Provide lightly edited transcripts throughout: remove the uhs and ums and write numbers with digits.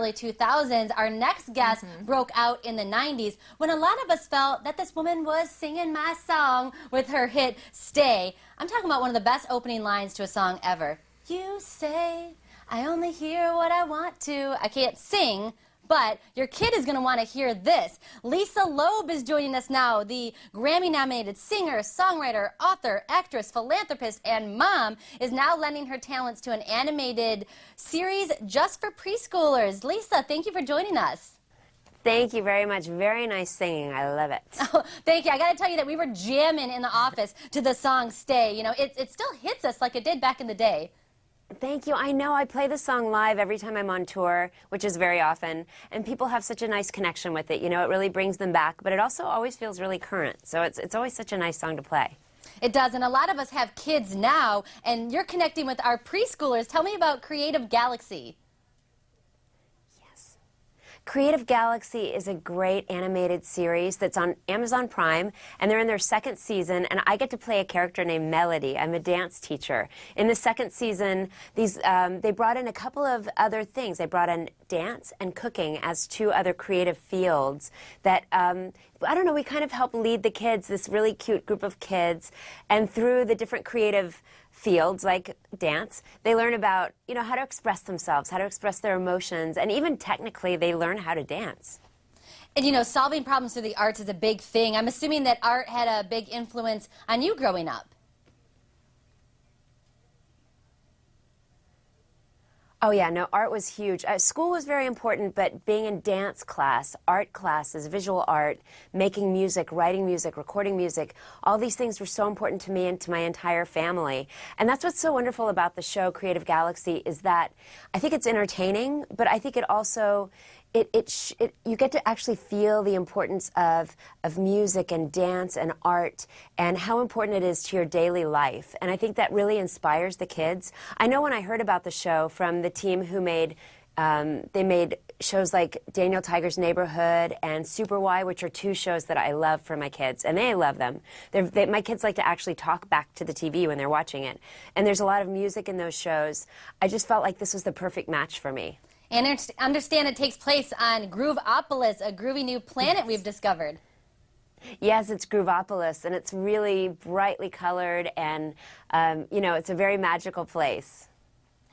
early 2000s. Our next guest broke out in the 90s when a lot of us felt that this woman was singing my song with her hit Stay. I'm talking about one of the best opening lines to a song ever. You say, I only hear what I want to. I can't sing, but your kid is going to want to hear this. Lisa Loeb is joining us now, the Grammy-nominated singer, songwriter, author, actress, philanthropist, and mom, is now lending her talents to an animated series just for preschoolers. Lisa, thank you for joining us. Thank you very much. Very nice singing. I love it. Oh, thank you. I got to tell you that we were jamming in the office to the song Stay. You know, it still hits us like it did back in the day. Thank you. I know I play the song live every time I'm on tour, which is very often, and people have such a nice connection with it. You know, it really brings them back, but it also always feels really current. So it's always such a nice song to play. It does, and a lot of us have kids now, and you're connecting with our preschoolers. Tell me about Creative Galaxy. Creative Galaxy is a great animated series that's on Amazon Prime, and they're in their second season, and I get to play a character named Melody. I'm a dance teacher. In the second season, they brought in a couple of other things. They brought in dance and cooking as two other creative fields that, I don't know, we kind of help lead the kids, this really cute group of kids, and through the different creative fields like dance, they learn about, you know, how to express themselves, how to express their emotions, and even technically they learn how to dance. And you know, solving problems through the arts is a big thing. I'm assuming that art had a big influence on you growing up. Oh yeah, no, art was huge. School was very important, but being in dance class, art classes, visual art, making music, writing music, recording music, all these things were so important to me and to my entire family. And that's what's so wonderful about the show Creative Galaxy is that I think it's entertaining, but I think it also, you get to actually feel the importance of music and dance and art and how important it is to your daily life. And I think that really inspires the kids. I know when I heard about the show from the team who made, they made shows like Daniel Tiger's Neighborhood and Super Why, which are two shows that I love for my kids, and they love them. My kids like to actually talk back to the TV when they're watching it. And there's a lot of music in those shows. I just felt like this was the perfect match for me. And understand it takes place on Grooveopolis, a groovy new planet we've discovered. Yes, it's Grooveopolis, and it's really brightly colored, and, you know, it's a very magical place.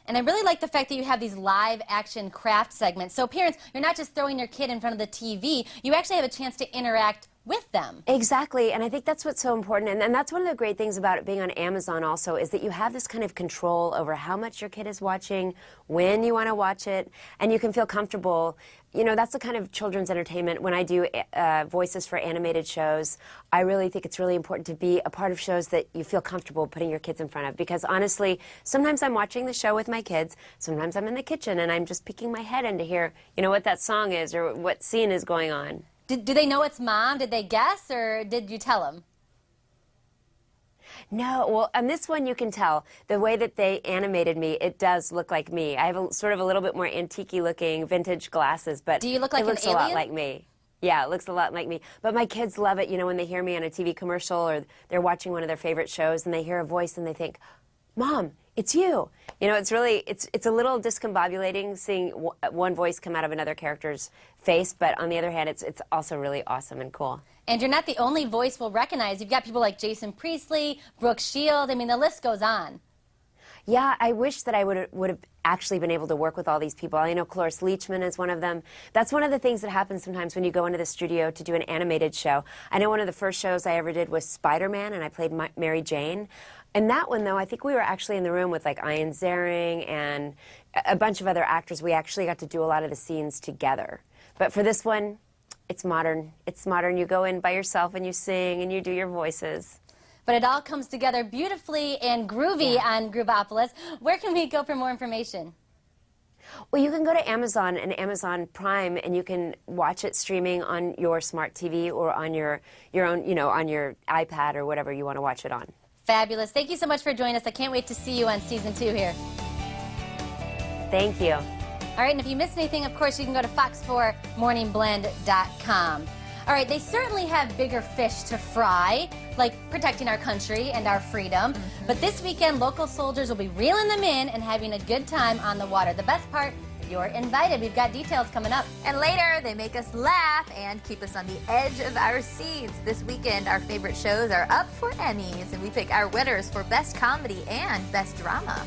And I really like the fact that you have these live action craft segments. So parents, you're not just throwing your kid in front of the TV, you actually have a chance to interact with them. Exactly, and I think that's what's so important, and that's one of the great things about it being on Amazon also, is that you have this kind of control over how much your kid is watching, when you want to watch it, and you can feel comfortable. You know, that's the kind of children's entertainment. When I do voices for animated shows, I really think it's really important to be a part of shows that you feel comfortable putting your kids in front of, because honestly, sometimes I'm watching the show with my kids, sometimes I'm in the kitchen and I'm just peeking my head in to hear, you know, what that song is or what scene is going on. Do they know it's Mom? Did they guess, or did you tell them? No, well, on this one you can tell. The way that they animated me, it does look like me. I have sort of a little bit more antique-y looking vintage glasses, but do you look like it looks an alien? a lot like me. Yeah, it looks a lot like me. But my kids love it, you know, when they hear me on a TV commercial or they're watching one of their favorite shows and they hear a voice and they think, Mom, it's you. You know, it's really, it's a little discombobulating seeing one voice come out of another character's face, but on the other hand, it's also really awesome and cool. And you're not the only voice we'll recognize. You've got people like Jason Priestley, Brooke Shields. I mean, the list goes on. Yeah, I wish that I would have actually been able to work with all these people. I know Cloris Leachman is one of them. That's one of the things that happens sometimes when you go into the studio to do an animated show. I know one of the first shows I ever did was Spider-Man, and I played Mary Jane. And that one, though, I think we were actually in the room with, like, Ian Ziering and a bunch of other actors. We actually got to do a lot of the scenes together. But for this one, it's modern. It's modern. You go in by yourself and you sing and you do your voices. But it all comes together beautifully and groovy on Grooveopolis. Where can we go for more information? Well, you can go to Amazon and Amazon Prime, and you can watch it streaming on your smart TV or on your own, you know, on your iPad or whatever you want to watch it on. Fabulous. Thank you so much for joining us. I can't wait to see you on Season 2 here. Thank you. All right, and if you missed anything, of course, you can go to fox4morningblend.com. All right, they certainly have bigger fish to fry, like protecting our country and our freedom. But this weekend, local soldiers will be reeling them in and having a good time on the water. The best part, you're invited. We've got details coming up. And later, they make us laugh and keep us on the edge of our seats. This weekend, our favorite shows are up for Emmys, and we pick our winners for Best Comedy and Best Drama.